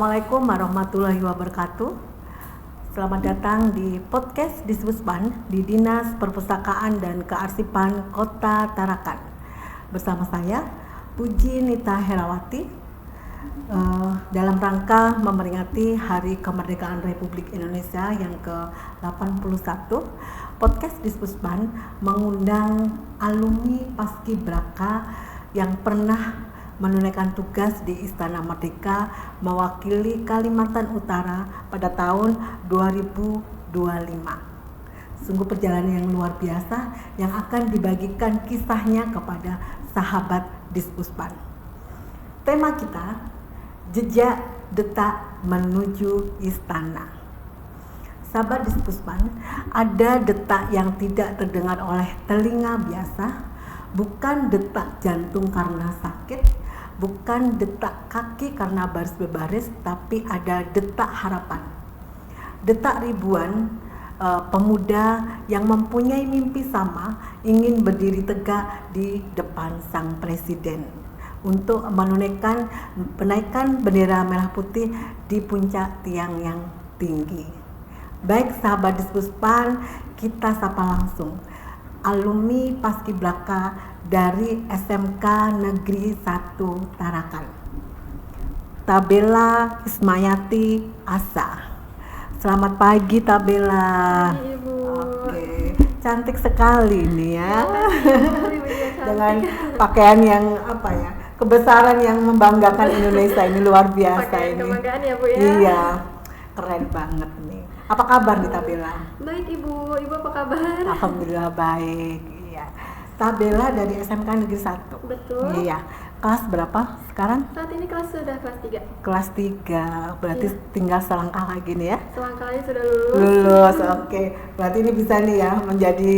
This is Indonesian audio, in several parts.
Assalamualaikum warahmatullahi wabarakatuh. Selamat datang di podcast Dispuspan di Dinas Perpustakaan dan Kearsipan Kota Tarakan. Bersama saya Puji Nita Herawati dalam rangka memperingati Hari Kemerdekaan Republik Indonesia yang ke-81. Podcast Dispuspan mengundang alumni Paskibraka yang pernah menunaikan tugas di Istana Merdeka mewakili Kalimantan Utara pada tahun 2025. Sungguh perjalanan yang luar biasa yang akan dibagikan kisahnya kepada sahabat Dispuspan. Tema kita, jejak detak menuju istana. Sahabat Dispuspan, ada detak yang tidak terdengar oleh telinga biasa, bukan detak jantung karena sakit, bukan detak kaki karena baris berbaris, tapi ada detak harapan. Detak ribuan pemuda yang mempunyai mimpi sama ingin berdiri tegak di depan sang presiden untuk menunaikan penaikan bendera merah putih di puncak tiang yang tinggi. Baik sahabat Dispuspan, kita sapa langsung alumni Paskibraka dari SMK Negeri 1 Tarakan, Tabela Ismayati Asa. Selamat pagi Tabela. Pagi Ibu. Oke, cantik sekali nih ya. Ibu, dengan pakaian yang apa ya, kebesaran yang membanggakan Indonesia ini luar biasa. Pakaian ini. kebanggaan ya Bu ya. Iya, keren banget nih. Apa kabar nih Tabela? Baik Ibu, Ibu apa kabar? Alhamdulillah baik. Iya. Tabela dari SMK Negeri 1. Betul. Iya. Kelas berapa sekarang? Saat ini sudah kelas 3. Kelas 3. Berarti Iya. tinggal selangkah lagi nih ya. Selangkah lagi sudah lulus. Lulus. Oke. Berarti ini bisa nih ya menjadi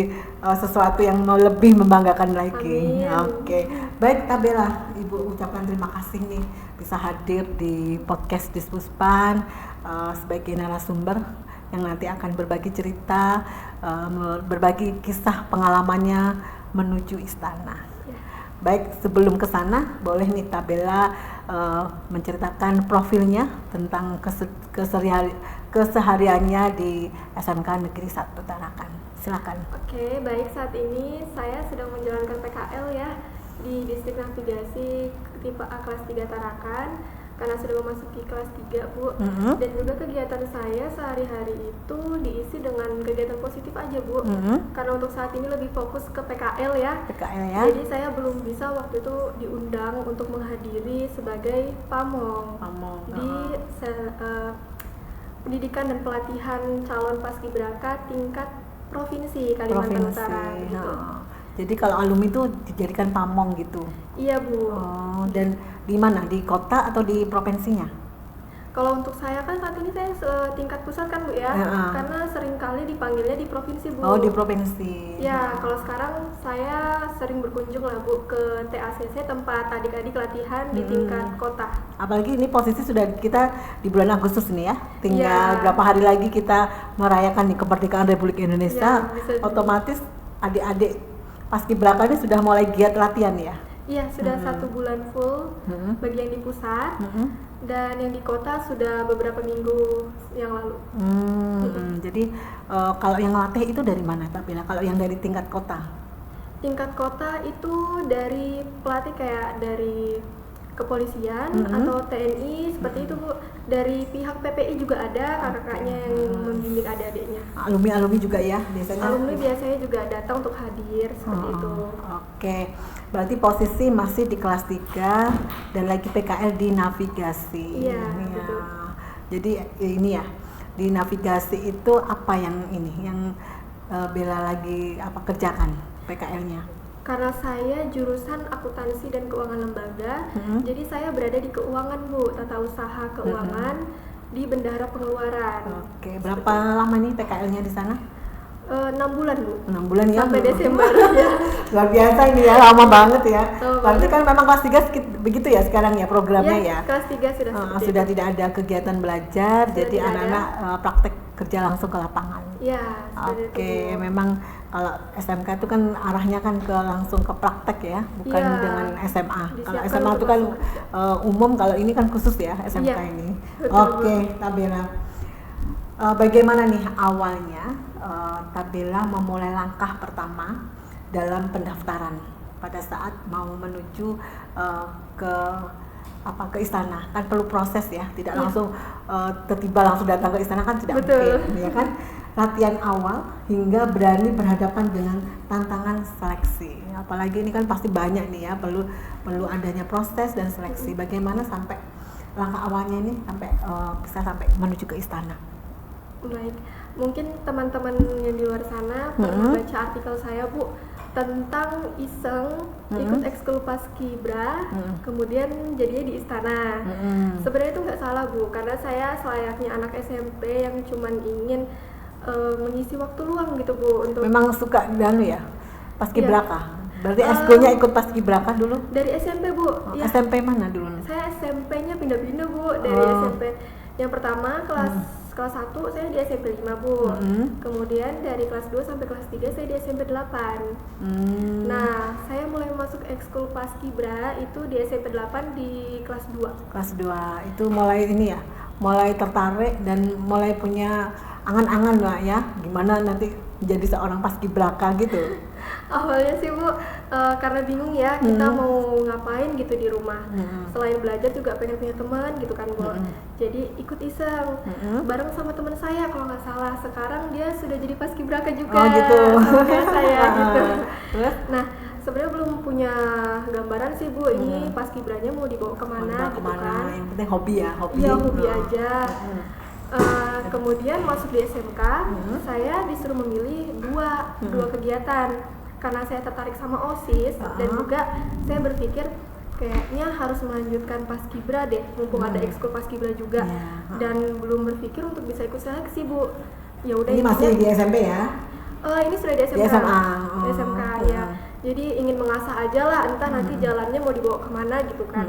sesuatu yang mau lebih membanggakan lagi. Amin. Oke. Baik Tabela, Ibu ucapkan terima kasih nih bisa hadir di podcast Dispuspan sebagai narasumber yang nanti akan berbagi cerita, berbagi kisah pengalamannya menuju istana. Ya. Baik, sebelum ke sana, boleh nih Tabela menceritakan profilnya tentang kesehariannya di SMK Negeri 1 Tarakan. Silakan. Oke, baik, saat ini saya sedang menjalankan PKL ya di Distrik Navigasi tipe A kelas 3 Tarakan. Karena sudah memasuki kelas 3 Bu, dan juga kegiatan saya sehari-hari itu diisi dengan kegiatan positif aja Bu, karena untuk saat ini lebih fokus ke PKL ya. PKL ya. Jadi saya belum bisa waktu itu diundang untuk menghadiri sebagai pamong di pendidikan dan pelatihan calon paskibraka tingkat provinsi Kalimantan Utara gitu. Jadi kalau alumni itu dijadikan pamong gitu. Iya Bu. Oh, dan di mana? Di kota atau di provinsinya? Kalau untuk saya kan saat ini saya tingkat pusat kan Bu ya, karena seringkali dipanggilnya di provinsi Bu. Oh, di provinsi. Ya, kalau sekarang saya sering berkunjung lah Bu ke TACC, tempat adik-adik latihan di tingkat kota. Apalagi ini posisi sudah kita di bulan Agustus nih ya, tinggal berapa hari lagi kita merayakan nih kemerdekaan Republik Indonesia. Otomatis adik-adik Paskibraka ini sudah mulai giat latihan ya? Iya, sudah 1 bulan full bagi yang di pusat, dan yang di kota sudah beberapa minggu yang lalu. Jadi kalau yang latih itu dari mana Tabela? Kalau yang dari tingkat kota? Tingkat kota itu dari pelatih kayak dari kepolisian atau TNI seperti itu Bu. Dari pihak PPI juga ada kakak-kakaknya yang membimbing adik-adiknya. Alumni juga ya biasanya? Alumni biasanya juga datang untuk hadir seperti itu. Oke, berarti posisi masih di kelas 3 dan lagi PKL di navigasi. Iya, ya. betul. Jadi ini ya, di navigasi itu apa yang Bella lagi kerjakan PKL-nya? Karena saya jurusan akuntansi dan keuangan lembaga, jadi saya berada di keuangan Bu, tata usaha keuangan di Bendahara Pengeluaran. Oke, berapa lama nih PKL-nya di sana? 6 bulan Bu. 6 bulan ya? Sampai Desember ya. Luar biasa ini ya, lama banget ya. Berarti banget. kan memang kelas 3 begitu ya sekarang ya programnya ya? Kelas 3 sudah seperti Sudah itu. tidak ada kegiatan belajar, jadi tidak anak-anak praktek kerja langsung ke lapangan. Iya, seperti Oke, itu, Bu. memang kalau SMK itu kan arahnya kan ke langsung ke praktek ya, bukan Iya, dengan SMA. Kalau disiapkan SMA untuk itu kan langsung kerja. umum, kalau ini kan khusus ya SMK Iya, ini. betul, Oke, Tabela. Bagaimana nih awalnya Tabela memulai langkah pertama dalam pendaftaran pada saat mau menuju ke ke istana? Kan perlu proses ya, tidak Iya. langsung tiba-tiba langsung datang ke istana kan tidak Betul. mungkin, ya kan? Latihan awal hingga berani berhadapan dengan tantangan seleksi. Apalagi ini kan pasti banyak nih ya, perlu adanya proses dan seleksi. Bagaimana sampai langkah awalnya ini sampai bisa sampai menuju ke istana? Baik, mungkin teman-teman yang di luar sana pernah baca artikel saya, Bu, tentang iseng ikut ekskul paskibra, kemudian jadinya di istana. Sebenarnya itu nggak salah, Bu, karena saya selayaknya anak SMP yang cuman ingin mengisi waktu luang gitu, Bu, untuk Memang suka ya, paskibraka. Berarti Eh, SK-nya ikut paskibraka dulu? dari SMP, Bu. Ya, SMP mana dulu? saya SMP-nya pindah-pindah, Bu, dari SMP yang pertama kelas 1 saya di SMP 5, Bu. Kemudian dari kelas 2 sampai kelas 3 saya di SMP 8. Nah, saya mulai masuk ekskul paskibra itu di SMP 8 di kelas 2. Kelas 2 itu mulai ini ya, mulai tertarik dan mulai punya angan-angan lah ya, gimana nanti menjadi seorang paskibraka gitu. Awalnya sih, Bu, karena bingung ya kita mau ngapain gitu di rumah. Selain belajar juga pengen punya teman gitu kan, Bu. Jadi ikut iseng bareng sama teman saya kalau nggak salah. Sekarang dia sudah jadi paskibraka juga. Oh gitu. Sama kayak saya gitu. Terus? Nah, sebenarnya belum punya gambaran sih, Bu, ini paskibranya mau dibawa kemana gitu kan. Yang penting hobi ya, hobi. Iya, hobi aja. Kemudian masuk di SMK, saya disuruh memilih dua kegiatan karena saya tertarik sama OSIS dan juga saya berpikir kayaknya harus melanjutkan paskibra deh, mumpung ada ekskul paskibra juga, dan belum berpikir untuk bisa ikut seleksi, Bu. Ya udah, Ini masih di SMP ya? ini sudah di SMK. Di SMA. Di SMK ya. Jadi ingin mengasah aja lah, entah nanti jalannya mau dibawa kemana gitu kan.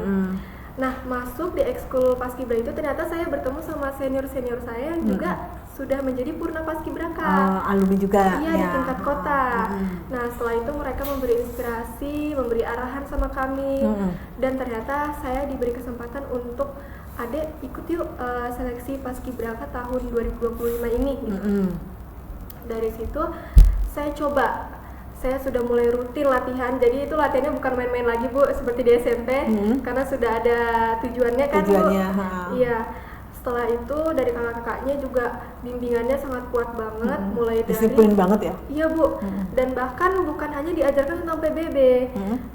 Nah, masuk di ekskul paskibra itu ternyata saya bertemu sama senior-senior saya yang juga sudah menjadi purna paskibraka. Alumni juga. Iya, di tingkat kota. Nah, setelah itu mereka memberi inspirasi, memberi arahan sama kami, dan ternyata saya diberi kesempatan untuk adek ikut yuk seleksi paskibraka tahun 2025 ini. Gitu. Dari situ saya coba. Saya sudah mulai rutin latihan, jadi itu latihannya bukan main-main lagi, Bu, seperti di SMP, karena sudah ada tujuannya kan, Bu. Iya. Setelah itu dari kakak-kakaknya juga bimbingannya sangat kuat banget, mulai dari disiplin banget ya? Iya, Bu. Dan bahkan bukan hanya diajarkan tentang PBB,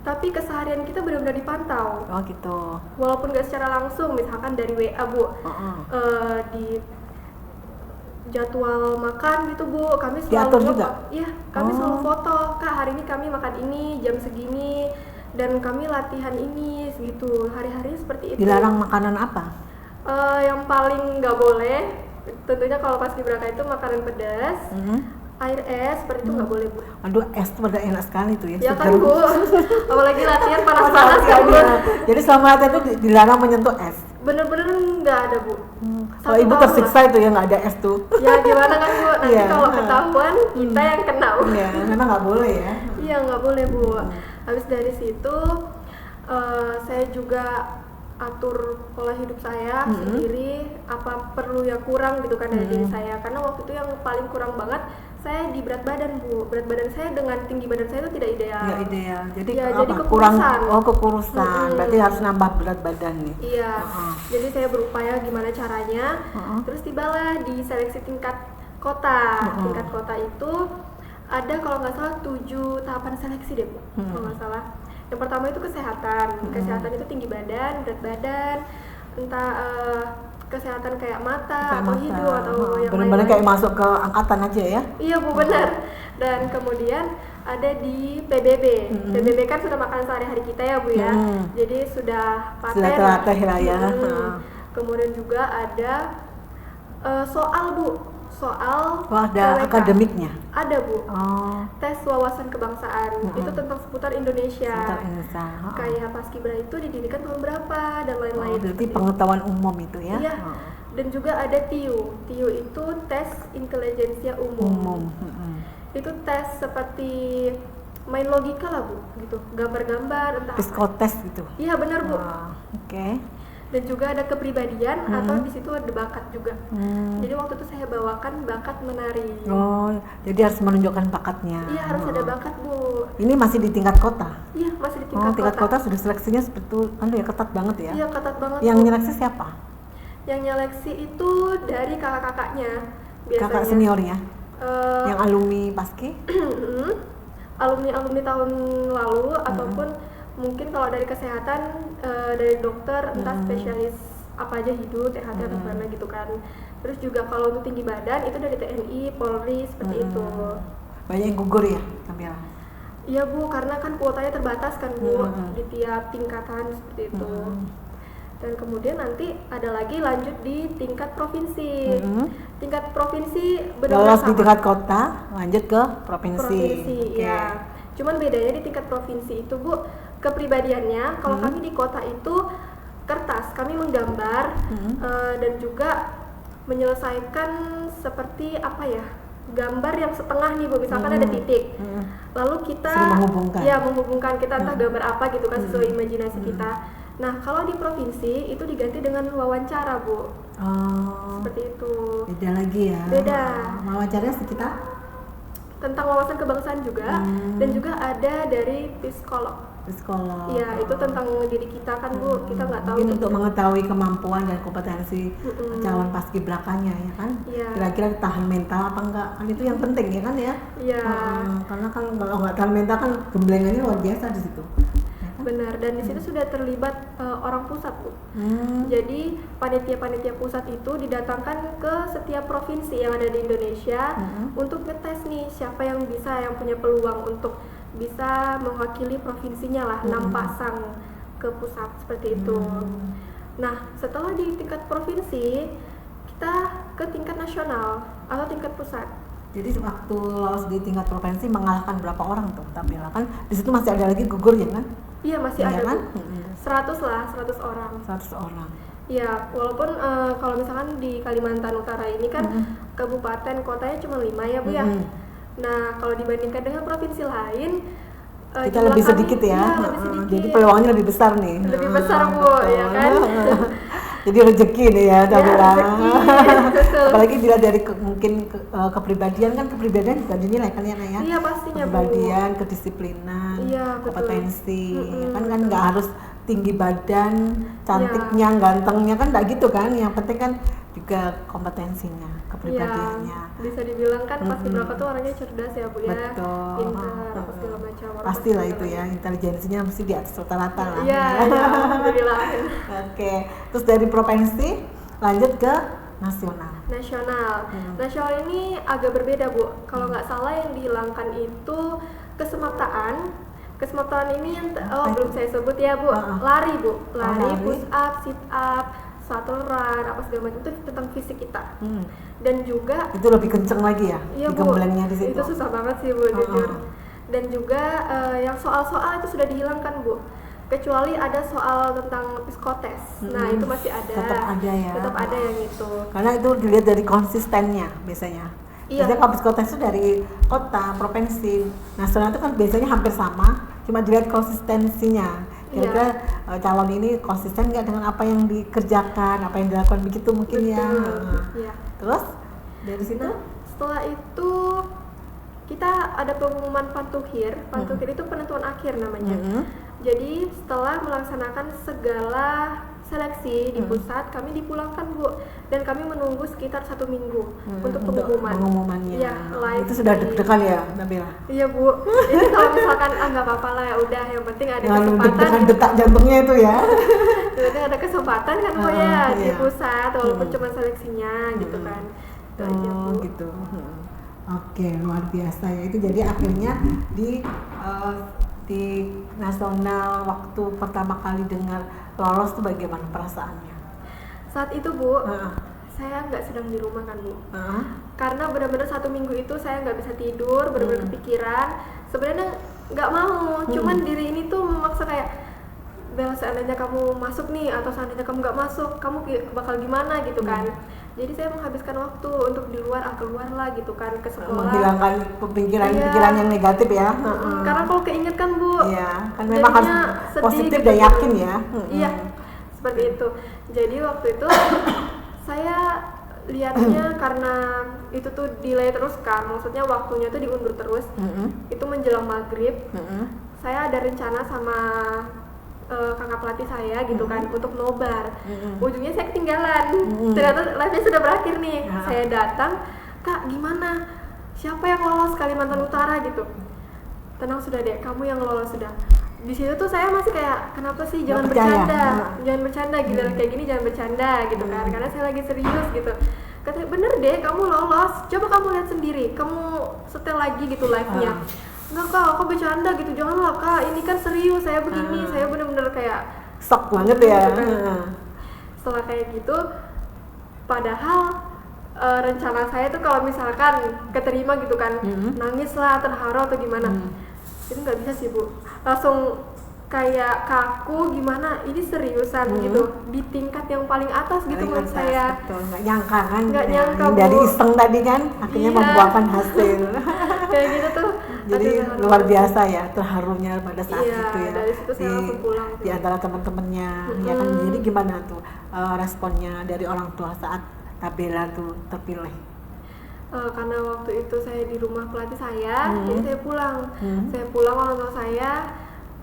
tapi keseharian kita benar-benar dipantau. Oh gitu. Walaupun nggak secara langsung, misalkan dari WA, Bu, di jadwal makan gitu, Bu, kami Diatur selalu juga? Iya, kami selalu foto, Kak, hari ini kami makan ini jam segini dan kami latihan ini segitu, hari-hari seperti itu. Dilarang makanan apa? Yang paling nggak boleh tentunya kalau paskibraka itu makanan pedas, air es seperti itu nggak boleh, Bu. Aduh, es tuh pada enak sekali tuh ya. Ya kan, seger. Bu, apalagi latihan panas-panas kan, Bu. Jadi selama latihan itu dilarang menyentuh es. Bener-bener nggak ada, Bu. Kalau Satu ibu tahun tersiksa itu ya, nggak ada es tuh. Ya gimana kan, Bu, nanti Iya. kalau ketahuan kita yang kena, Bu. Iya, memang nggak boleh ya. Iya, nggak boleh, Bu. Habis dari situ saya juga atur pola hidup saya sendiri, apa perlu yang kurang gitu kan dari diri saya, karena waktu itu yang paling kurang banget saya di berat badan, Bu. Berat badan saya dengan tinggi badan saya itu tidak ideal. Nggak ideal. Jadi Ya, apa? jadi Kurang. kekurusan. Oh, kekurusan. Berarti harus nambah berat badan nih. Iya, jadi saya berupaya gimana caranya. Terus tibalah di seleksi tingkat kota. Tingkat kota itu ada kalau nggak salah 7 tahapan seleksi deh, Bu. Kalau nggak salah. Yang pertama itu kesehatan. Kesehatan itu tinggi badan, berat badan, entah kesehatan kayak mata, atau hidung, atau yang benar-benar lain-lain. kayak masuk ke angkatan aja ya. Iya, Bu, benar. Dan kemudian ada di PBB. PBB kan sudah makan sehari-hari kita ya, Bu ya. Jadi sudah paten. Sudah terlatih lah ya. Kemudian juga ada soal, Bu. Soal Wah, ada TWK. akademiknya. Ada, Bu. Oh, Tes wawasan kebangsaan. Itu tentang seputar Indonesia. sebentar Indonesia. Kayak paskibra itu didirikan tahun berapa dan Oh, lain-lain. berarti seperti itu. pengetahuan umum itu ya. Iya. Dan juga ada TIU. TIU itu tes intelijensia umum. Itu tes seperti main logika lah Bu, gitu. Gambar-gambar entah. Psikotes gitu. Iya benar Bu. Oke. Dan juga ada kepribadian atau di situ ada bakat juga. Jadi waktu itu saya bawakan bakat menari. Oh, jadi harus menunjukkan bakatnya. Iya harus ada bakat Bu. Ini masih di tingkat kota. Iya masih di tingkat tingkat kota sudah seleksinya seperti itu, kan ya ketat banget ya. Iya ketat banget. Yang Bu. nyeleksi siapa? Yang nyeleksi itu dari kakak-kakaknya biasanya. Kakak seniornya? Yang alumni Paski? Alumni tahun lalu ataupun mungkin kalau dari kesehatan dari dokter entah spesialis apa aja hidup THT atau mana gitu kan. Terus juga kalau untuk tinggi badan itu dari TNI, Polri seperti itu. Banyak yang gugur ya, Nabila? Iya Bu, karena kan kuotanya terbatas kan Bu di tiap tingkatan seperti itu. Dan kemudian nanti ada lagi lanjut di tingkat provinsi. Tingkat provinsi lolos di tingkat kota, lanjut ke provinsi. Ya. Cuman bedanya di tingkat provinsi itu Bu, kepribadiannya kalau kami di kota itu kertas, kami menggambar dan juga menyelesaikan seperti apa ya? Gambar yang setengah nih Bu, misalkan ada titik. Lalu kita menghubungkan kita entah gambar apa gitu kan sesuai imajinasi kita. Nah, kalau di provinsi itu diganti dengan wawancara, Bu. Seperti itu. Beda lagi ya. Beda. Wawancaranya sekitar tentang wawasan kebangsaan juga dan juga ada dari psikolog. Iya, itu tentang diri kita kan Bu, kita nggak tahu. Mungkin untuk mengetahui kemampuan dan kompetensi calon paskibraka-nya ya kan. Kira-kira tahan mental apa enggak, kan itu yang penting ya kan ya. Iya. Karena kan kalau nggak tahan mental kan gemblengannya luar biasa di situ. Benar, dan di situ sudah terlibat orang pusat Bu. Jadi panitia-panitia pusat itu didatangkan ke setiap provinsi yang ada di Indonesia untuk ngetes nih siapa yang punya peluang untuk bisa mewakili provinsinya lah, 6 pasang ke pusat seperti itu. Nah, setelah di tingkat provinsi, kita ke tingkat nasional atau tingkat pusat. Jadi waktu lolos di tingkat provinsi mengalahkan berapa orang tuh? Tapi kan di situ masih ada lagi gugur ya kan? Iya masih ada kan? 100 orang. 100 orang. Iya, walaupun kalau misalkan di Kalimantan Utara ini kan kabupaten kotanya cuma 5 ya Bu ya. Nah, kalau dibandingkan dengan provinsi lain kita lebih sedikit ya. Lebih sedikit. Jadi peluangnya lebih besar nih. Lebih besar Bu, ya kan? Jadi rezeki nih ya, rezeki. Apalagi bila dari kepribadian kan kepribadian juga dinilai kan ya Naya? Iya pastinya Bu. Kepribadian, kedisiplinan, kompetensi, kan nggak harus tinggi badan, cantiknya, gantengnya kan nggak gitu kan? Yang penting kan juga kompetensinya, kepribadiannya. Bisa dibilang kan paskibraka tuh orangnya cerdas ya Bu ya. Betul. Pintar, apa segala macam. Pastilah itu ya, intelijensinya mesti di atas rata-rata lah. Iya, alhamdulillah. Oke, terus dari provinsi lanjut ke nasional. Nasional ini agak berbeda Bu. Kalau nggak salah yang dihilangkan itu kesemaptaan. Kesemaptaan ini yang belum saya sebut ya Bu. Lari Bu, lari, push up, sit up, shuttle run, apa segala macam itu tentang fisik kita. Dan juga itu lebih kenceng lagi ya? Iya di Bu, gemblengnya di situ. itu susah banget sih Bu jujur. Dan juga yang soal-soal itu sudah dihilangkan Bu. Kecuali ada soal tentang psikotes. Nah, itu masih ada. Tetap ada ya. Tetap ada yang itu. Karena itu dilihat dari konsistennya biasanya. Biasanya kalau psikotes itu dari kota, provinsi, nasional itu kan biasanya hampir sama, cuma dilihat konsistensinya. Kira-kira calon ini konsisten nggak dengan apa yang dikerjakan, apa yang dilakukan begitu mungkin. Betul. Ya. Terus dari situ? Setelah itu kita ada pengumuman pantukhir. Pantukhir itu penentuan akhir namanya. Jadi setelah melaksanakan segala seleksi di pusat, kami dipulangkan Bu, dan kami menunggu sekitar 1 minggu untuk pengumumannya. Ya, itu sudah deg-degan ya Nabila? Iya Bu, ini kalau misalkan nggak apa-apa lah ya udah, yang penting ada kesempatan. Detak jantungnya itu ya. Yang penting ada kesempatan kan Bu ya di pusat, walaupun cuma seleksinya gitu kan. Itu aja Bu. Gitu. Oke, luar biasa ya. Itu jadi akhirnya di nasional waktu pertama kali dengar lolos tuh bagaimana perasaannya? Saat itu Bu, saya nggak sedang di rumah kan Bu, karena benar-benar 1 minggu itu saya nggak bisa tidur, benar-benar kepikiran. Sebenarnya nggak mau, cuman diri ini tuh memaksa kayak Bel, seandainya kamu masuk nih atau seandainya kamu nggak masuk, kamu bakal gimana gitu kan. Jadi saya menghabiskan waktu untuk di luar, keluar lah gitu kan ke sekolah. Menghilangkan pikiran yang negatif ya. Karena kalau keinget kan Bu, iya, kan memang harus positif dan yakin ya. Iya, seperti itu. Jadi waktu itu saya lihatnya karena itu tuh delay terus kan, maksudnya waktunya tuh diundur terus. Itu menjelang maghrib. Saya ada rencana sama kakak pelatih saya gitu kan untuk nobar. Ujungnya saya ketinggalan. Ternyata live-nya sudah berakhir nih. Saya datang, "Kak, gimana? Siapa yang lolos Kalimantan Utara?" gitu. "Tenang sudah dek, kamu yang lolos sudah." Di situ tuh saya masih kayak, kenapa sih jangan bercanda, jangan bercanda gitu, kayak gini jangan bercanda gitu kan, karena saya lagi serius gitu. Katanya, "Bener deh, kamu lolos, coba kamu lihat sendiri, kamu setel lagi gitu live-nya." "Enggak Kak, aku bercanda gitu, janganlah Kak, ini kan serius, saya begini." Saya bener-bener kayak shock banget ya. Setelah kayak gitu, padahal rencana saya tuh kalau misalkan keterima gitu kan, nangis lah, terharu atau gimana. Itu nggak bisa sih Bu, langsung kayak kaku gimana, ini seriusan gitu di tingkat yang paling atas gitu menurut saya. Betul, nggak nyangka kan, nggak nyangka Bu. Dari iseng tadi kan akhirnya membuahkan hasil. Kayak gitu tuh. Jadi luar biasa ya terharunya pada saat itu ya. Dari situ saya langsung pulang di antara teman-temannya ya kan. Jadi gimana tuh responnya dari orang tua saat Tabela tuh terpilih? Karena waktu itu saya di rumah pelatih saya, jadi saya pulang. Saya pulang, orang tua saya,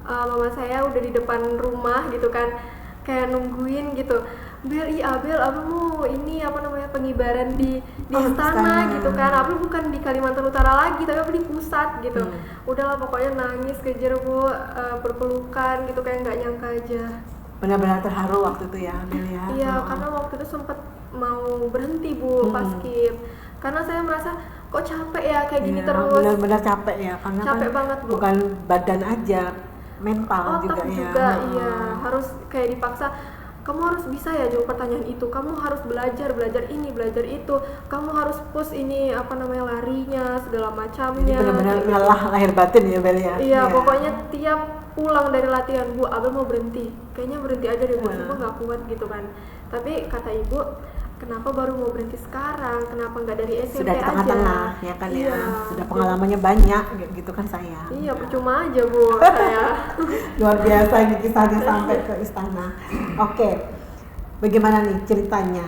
mama saya udah di depan rumah gitu kan, kayak nungguin gitu. "Bel, Abel, mau ini apa namanya pengibaran di istana gitu kan. Abel bukan di Kalimantan Utara lagi, tapi Abel di pusat gitu." Udahlah pokoknya nangis kejer Bu, berpelukan gitu, kayak nggak nyangka aja. Benar-benar terharu waktu itu ya, Abel ya. Iya, karena waktu itu sempat mau berhenti Bu pas skip. Karena saya merasa kok capek ya kayak gini terus. Benar-benar capek ya, karena capek kan banget Bu. Bukan badan aja, mental Otak juga ya. Iya, harus kayak dipaksa. Kamu harus bisa ya jawab pertanyaan itu. Kamu harus belajar ini, belajar itu. Kamu harus push ini apa namanya larinya segala macamnya. Jadi benar-benar gitu. ngalah lahir batin ya Bel ya. Iya, pokoknya tiap pulang dari latihan, "Bu, Abel mau berhenti. Kayaknya berhenti aja deh Bu, Ibu nggak kuat gitu kan." Tapi kata Ibu, "Kenapa baru mau berhenti sekarang? Kenapa nggak dari SMP sudah di tengah-tengah aja?" ya kan Iya. ya. Sudah pengalamannya banyak gitu kan saya. Iya, percuma aja Bu saya. Luar biasa ini kisahnya sampai ke istana. Oke. Bagaimana nih ceritanya?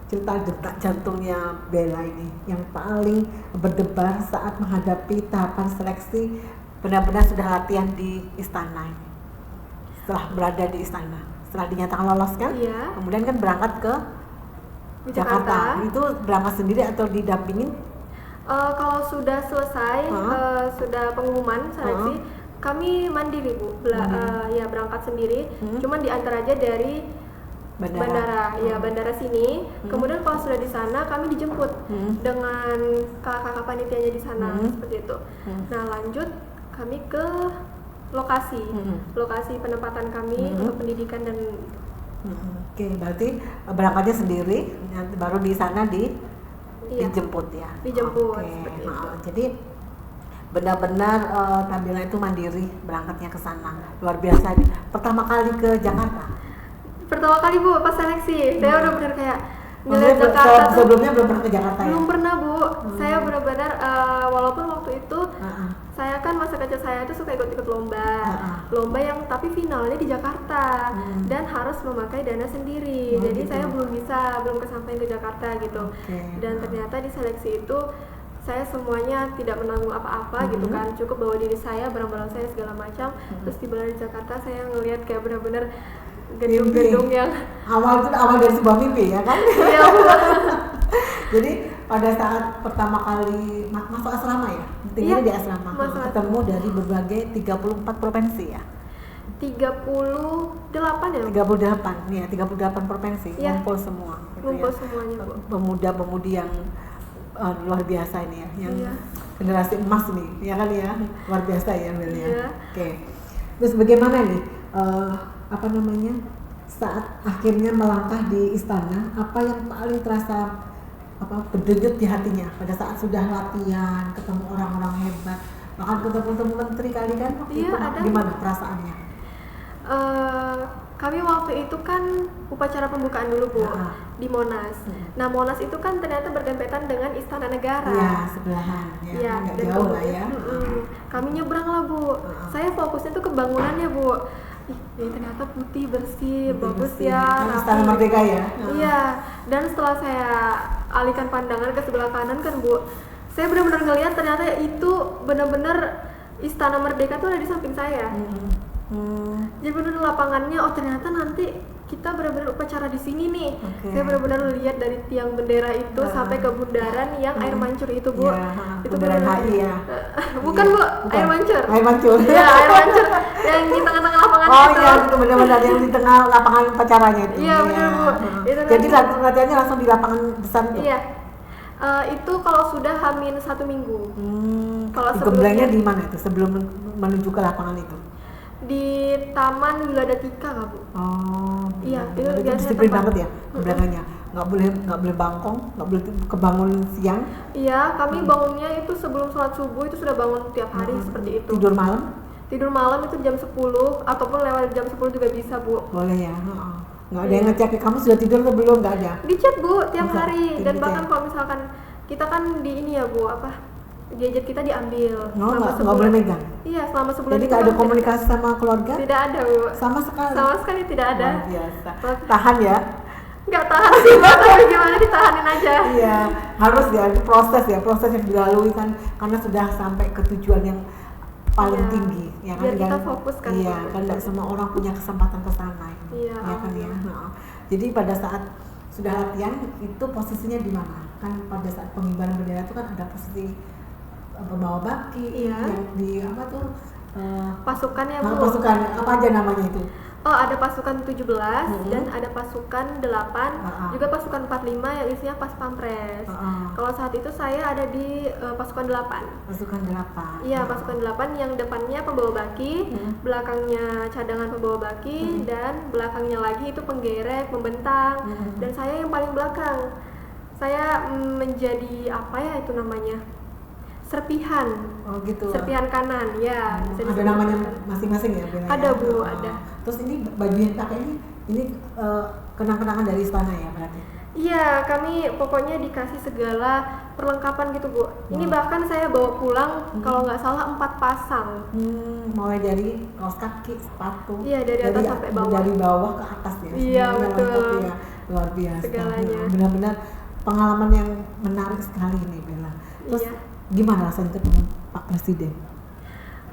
Cerita detak jantungnya Bella ini yang paling berdebar saat menghadapi tahapan seleksi, benar-benar sudah latihan di istana ini. Setelah berada di istana, setelah dinyatakan lolos kan? Iya. Kemudian kan berangkat ke Jakarta. Itu berangkat sendiri atau didampingin? Kalau sudah selesai, sudah pengumuman seleksi, kami mandiri Bu, ya berangkat sendiri. Cuman diantar aja dari bandara, ya bandara sini. Kemudian kalau sudah di sana, kami dijemput dengan kakak-kakak panitianya di sana, seperti itu. Nah lanjut kami ke lokasi penempatan kami untuk pendidikan dan Oke, berarti berangkatnya sendiri, baru di sana dijemput ya. Dijemput. Oke. Seperti itu. Jadi benar-benar Tabela itu mandiri berangkatnya ke sana. Luar biasa nih. Pertama kali ke Jakarta. Pertama kali Bu pas seleksi, saya udah benar kayak ngeliat Jakarta tuh. Sebelumnya belum pernah ke Jakarta ya? Belum pernah Bu. Saya benar-benar walaupun waktu itu saya kan masa kecil saya itu suka ikut-ikut lomba yang tapi finalnya di Jakarta dan harus memakai dana sendiri. Jadi saya belum kesampaian ke Jakarta gitu. Dan ternyata di seleksi itu saya semuanya tidak menanggung apa-apa gitu kan, cukup bawa diri saya, barang-barang saya segala macam. Terus tiba di Jakarta saya ngelihat kayak benar-benar gedung-gedung yang awal dari sebuah mimpi ya kan? Iya Bu. Jadi pada saat pertama kali masuk asrama ya, tinggal di asrama, ketemu dari berbagai 34 provinsi ya. 38 ya? 38, ya 38 provinsi, ngumpul semua. Ngumpul semuanya Bu. Pemuda-pemudi yang luar biasa ini ya, yang generasi emas nih, ya kan ya, luar biasa ya Mel ya. Oke. Terus bagaimana nih, saat akhirnya melangkah di istana, apa yang paling terasa berdenyut di hatinya pada saat sudah latihan, ketemu orang-orang hebat, bahkan ketemu menteri kali kan, itu gimana perasaannya? Kami waktu itu kan upacara pembukaan dulu Bu di Monas. Nah Monas itu kan ternyata berdempetan dengan Istana Negara. Iya, sebelahan. Ya, nggak jauh lah ya. Kami nyebrang lah Bu. Saya fokusnya tuh ke bangunannya Bu. Ih, ternyata putih bersih, bagus ya. Istana Merdeka ya. Iya. Dan setelah saya alihkan pandangan ke sebelah kanan kan Bu, saya benar-benar ngelihat ternyata itu benar-benar Istana Merdeka tuh ada di samping saya. Jadi benar lapangannya, oh ternyata nanti kita benar-benar upacara di sini nih. Saya benar-benar lihat dari tiang bendera itu sampai ke bundaran yang air mancur itu Bu. Itu bundaran HI ya. Bukan Bu, air mancur. Air mancur. Iya, air mancur yang di tengah-tengah lapangan itu. Oh iya, itu benar-benar yang di tengah lapangan upacaranya itu. Iya benar Bu. Jadi latihannya langsung di lapangan besar tuh. Iya. Itu kalau sudah H-1 minggu. Kalau sebelumnya di mana itu? Sebelum menuju ke lapangan itu? Di Taman Wiladatika nggak Bu? Oh iya, itu disiplin banget ya belakangnya, nggak boleh bangkong, nggak boleh kebangun siang. Iya, kami bangunnya itu sebelum sholat subuh itu sudah bangun tiap hari seperti itu. Tidur malam itu jam 10 ataupun lewat jam 10 juga bisa Bu. Boleh ya. Nggak ada yang ngecek kamu sudah tidur atau belum, nggak ada. Dicek Bu tiap hari. Dan bahkan kalau misalkan kita kan di ini ya Bu, gadget kita diambil. Nggak boleh megang. Iya, selama sebulan. Jadi nggak ada komunikasi sama keluarga? Tidak ada Bu. Sama sekali tidak ada. Luar biasa. Tahan ya? Nggak tahan sih Bu, tapi gimana ditahanin aja. Iya, harus ya, itu proses yang dilalui kan, karena sudah sampai ke tujuan yang paling tinggi. Ya kan? Biar kita fokus kan. Iya, kan nggak semua orang punya kesempatan ke sana. Iya kan ya. Jadi pada saat sudah latihan itu posisinya di mana? Kan pada saat pengibaran bendera itu kan ada posisi pembawa baki, yang di apa tuh pasukannya Bu. Pasukan apa aja namanya itu? Oh, ada pasukan 17 dan ada pasukan 8, juga pasukan 45 yang isinya pas pampres. Kalau saat itu saya ada di pasukan 8. Pasukan 8. Iya, pasukan 8 yang depannya pembawa baki, belakangnya cadangan pembawa baki, dan belakangnya lagi itu penggerek, membentang, dan saya yang paling belakang. Saya menjadi apa ya itu namanya? Serpihan. Oh gitu. Serpihan kanan, ya. Ada namanya masing-masing ya? Ada Bu, ada. Terus ini baju yang pakai ini kenang-kenangan dari istana ya berarti? Iya, kami pokoknya dikasih segala perlengkapan gitu Bu. Ini bahkan saya bawa pulang kalau nggak salah 4 pasang. Mulai dari kaos kaki, sepatu. Iya, dari atas sampai bawah. Dari bawah ke atas ya. Iya betul. Ya. Luar biasa. Segalanya. Benar-benar pengalaman yang menarik sekali ini Bella. Terus gimana rasanya ketemu Pak Presiden?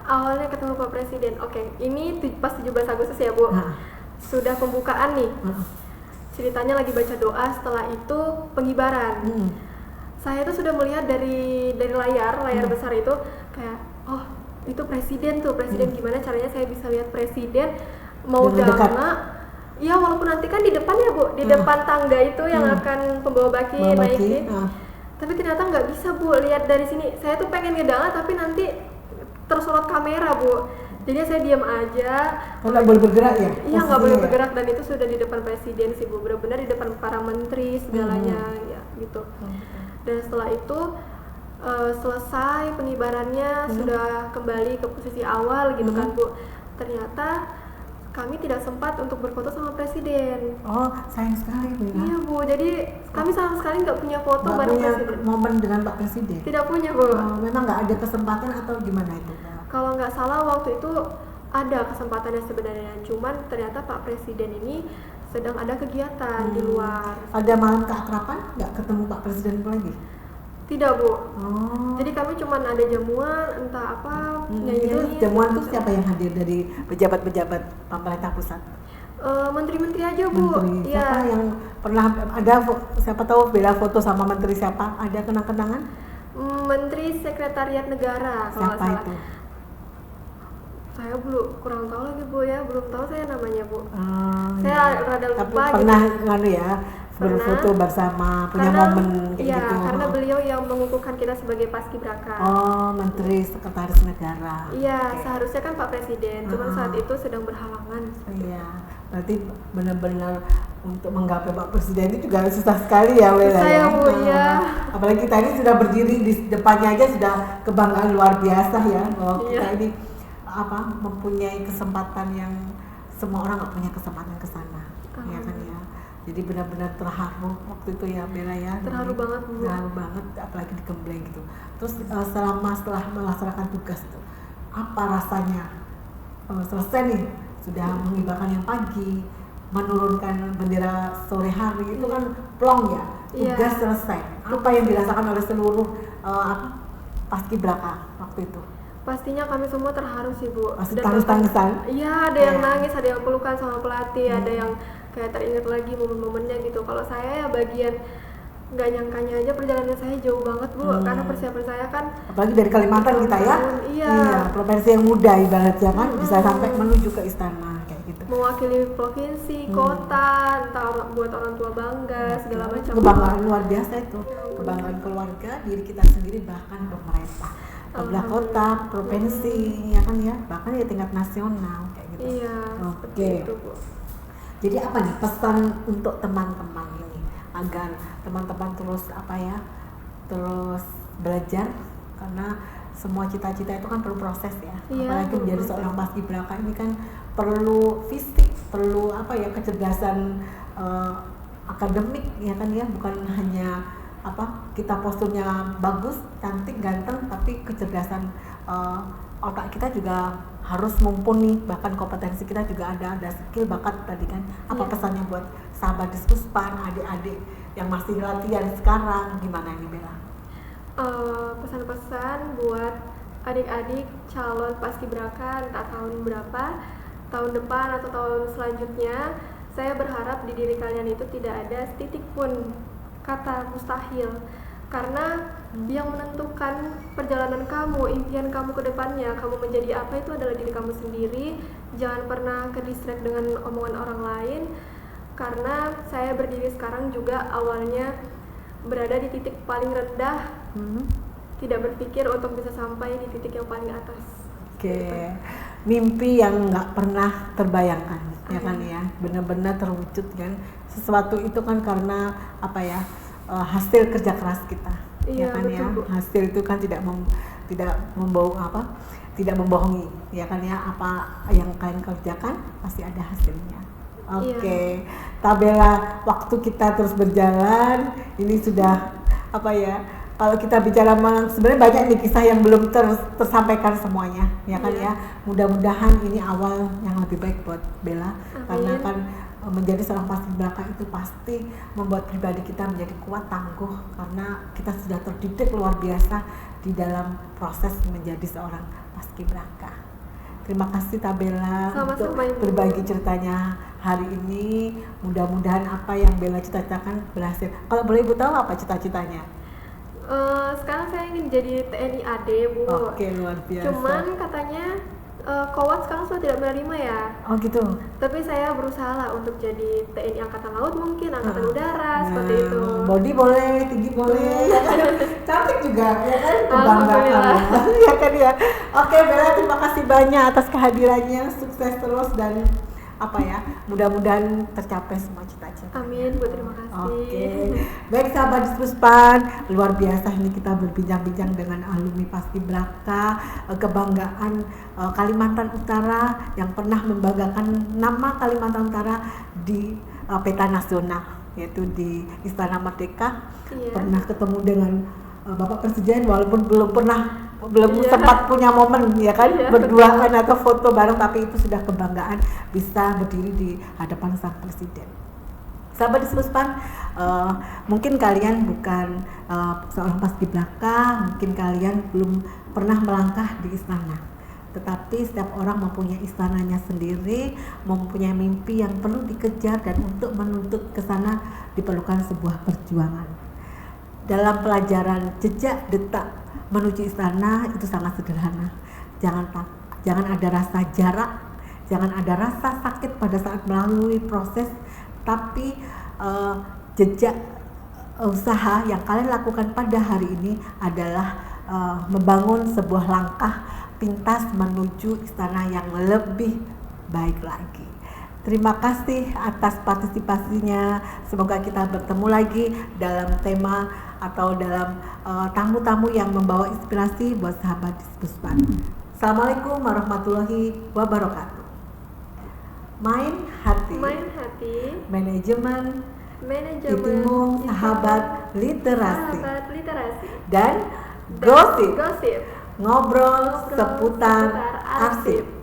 Awalnya ketemu Pak Presiden, oke. Ini pas 17 Agustus ya Bu. Sudah pembukaan nih. Ceritanya lagi baca doa, setelah itu pengibaran. Saya tuh sudah melihat dari layar besar itu kayak, oh itu presiden tuh, gimana caranya saya bisa lihat presiden mau dana. Iya, walaupun nanti kan di depan ya Bu, di depan tangga itu yang akan pembawa baki naikin. Tapi ternyata nggak bisa Bu, lihat dari sini. Saya tuh pengen ngedanga tapi nanti tersorot kamera Bu. Jadi saya diam aja. Nggak boleh bergerak ya? Iya, nggak boleh bergerak, dan itu sudah di depan presiden sih Bu, benar-benar di depan para menteri segalanya ya gitu. Dan setelah itu selesai pengibarannya, sudah kembali ke posisi awal gitu kan Bu. Ternyata kami tidak sempat untuk berfoto sama presiden. Oh, sayang sekali Bu. Iya Bu, jadi kami sama sekali nggak punya foto bareng presiden. Momen dengan Pak Presiden? Tidak punya Bu. Memang nggak ada kesempatan atau gimana itu? Kalau nggak salah waktu itu ada kesempatannya sebenarnya, cuman ternyata Pak Presiden ini sedang ada kegiatan di luar. Ada malam keakraban nggak ketemu Pak Presiden lagi? Tidak Bu. Jadi kami cuman ada jamuan entah apa nyanyi. Jamuan itu siapa yang hadir dari pejabat-pejabat pemerintah pusat? Menteri-menteri aja Bu. Menteri siapa yang pernah ada? Siapa tahu Bella foto sama menteri siapa? Ada kenang-kenangan? Menteri Sekretariat Negara kalau siapa salah. Itu? Saya kurang tahu lagi Bu ya, belum tahu saya namanya Bu. Saya rada lupa. Tapi pernah ya berfoto bersama, punya momen kayak gitu. Karena beliau yang mengukuhkan kita sebagai paskibraka. Oh, Menteri Sekretaris Negara. Iya, seharusnya kan Pak Presiden, cuman saat itu sedang berhalangan. Iya, berarti benar-benar untuk menggapai Pak Presiden itu juga susah sekali ya, Bella. Saya Bu, iya. Apalagi kita ini sudah berdiri di depannya aja sudah kebanggaan luar biasa ya, bahwa kita ini mempunyai kesempatan yang semua orang nggak punya kesempatan ke sana, ya kan ya. Jadi benar-benar terharu waktu itu ya Bella ya. Terharu banget Bu. Terharu banget, apalagi di Gembleng gitu. Terus setelah melaksanakan tugas tuh, apa rasanya selesai nih, sudah mengibarkan yang pagi, menurunkan bendera sore hari, itu kan plong ya, tugas selesai. Apa yang dirasakan oleh seluruh paskibraka waktu itu? Pastinya kami semua terharu sih Bu. Pasti tangis-tangisan? Iya, ada yang nangis, ada yang pelukan sama pelatih, ada yang kayak teringat lagi momen-momennya gitu. Kalau saya ya bagian nggak nyangkanya aja perjalanan saya jauh banget Bu, karena persiapan saya kan apalagi dari Kalimantan kita ya. Iya, provinsi yang muda ibaratnya kan, bisa sampai menuju ke istana kayak gitu. Mewakili provinsi, kota, entah buat orang tua bangga, segala macam. Kebanggaan luar biasa itu, kebanggaan keluarga, diri kita sendiri, bahkan pemerintah, sebelah kota, provinsi, ya kan ya, bahkan ya tingkat nasional kayak gitu. Iya, seperti itu Bu. Jadi apa nih pesan untuk teman-teman ini agar teman-teman terus terus belajar, karena semua cita-cita itu kan perlu proses ya. Apalagi menjadi seorang paskibraka ini kan perlu fisik, perlu kecerdasan akademik ya kan ya, bukan hanya kita posturnya bagus, cantik, ganteng, tapi kecerdasan otak kita juga harus mumpuni, bahkan kompetensi kita juga ada skill, bakat tadi kan. Apa pesannya buat sahabat Dispuspan, adik-adik yang masih latihan sekarang, gimana ini Bella? Pesan-pesan buat adik-adik calon paskibraka entah tahun berapa, tahun depan atau tahun selanjutnya, saya berharap di diri kalian itu tidak ada titik pun kata mustahil, karena yang menentukan perjalanan kamu, impian kamu ke depannya, kamu menjadi apa itu adalah diri kamu sendiri. Jangan pernah ke distract dengan omongan orang lain, karena saya berdiri sekarang juga awalnya berada di titik paling rendah, tidak berpikir untuk bisa sampai di titik yang paling atas. Oke. Mimpi yang nggak pernah terbayangkan, ya kan ya, benar-benar terwujud kan. Sesuatu itu kan karena hasil kerja keras kita, ya kan ya. Hasil itu kan tidak membohongi, ya kan ya. Apa yang kalian kerjakan pasti ada hasilnya. Oke. Tabela, waktu kita terus berjalan, ini sudah kalau kita bicara sebenarnya banyak nih kisah yang belum tersampaikan semuanya, ya kan ya. Mudah-mudahan ini awal yang lebih baik buat Bella. Karena kan menjadi seorang paskibraka itu pasti membuat pribadi kita menjadi kuat, tangguh, karena kita sudah terdidik luar biasa di dalam proses menjadi seorang paskibraka. Terima kasih Tabela untuk berbagi ceritanya hari ini. Mudah-mudahan apa yang Bella cita-citakan berhasil. Kalau boleh Ibu tahu apa cita-citanya? Sekarang saya ingin jadi TNI AD Bu. Oke, luar biasa. Cuman katanya Kowat sekarang sudah tidak menerima ya. Oh gitu. Tapi saya berusaha lah untuk jadi TNI Angkatan Laut, mungkin Angkatan Udara, seperti itu. Body boleh, tinggi boleh, cantik juga, ya kan? Kebanggaan, ya kan ya. Oke Bella, terima kasih banyak atas kehadirannya, sukses terus dan mudah-mudahan tercapai semua cita-cita. Amin Bu, terima kasih. Oke. Baik sahabat Dispuspan, luar biasa ini kita berbincang-bincang dengan alumni paskibraka, kebanggaan Kalimantan Utara yang pernah membanggakan nama Kalimantan Utara di peta nasional, yaitu di Istana Merdeka. Pernah ketemu dengan Bapak Presiden walaupun belum sempat punya momen ya kan, berduaan atau foto bareng, tapi itu sudah kebanggaan bisa berdiri di hadapan sang presiden. Sahabat Dispuspan, mungkin kalian bukan seorang paskibraka, mungkin kalian belum pernah melangkah di istana, tetapi setiap orang mempunyai istananya sendiri, mempunyai mimpi yang perlu dikejar, dan untuk menuntut ke sana diperlukan sebuah perjuangan. Dalam pelajaran jejak detak menuju istana itu sangat sederhana. Jangan ada rasa jarak, jangan ada rasa sakit pada saat melalui proses, tapi jejak usaha yang kalian lakukan pada hari ini adalah membangun sebuah langkah pintas menuju istana yang lebih baik lagi. Terima kasih atas partisipasinya. Semoga kita bertemu lagi dalam tema atau dalam tamu-tamu yang membawa inspirasi buat sahabat Dispuspan. Assalamualaikum warahmatullahi wabarakatuh. Main Hati, Manajemen Itimu Sahabat Literasi, dan Gosip, ngobrol seputar arsip.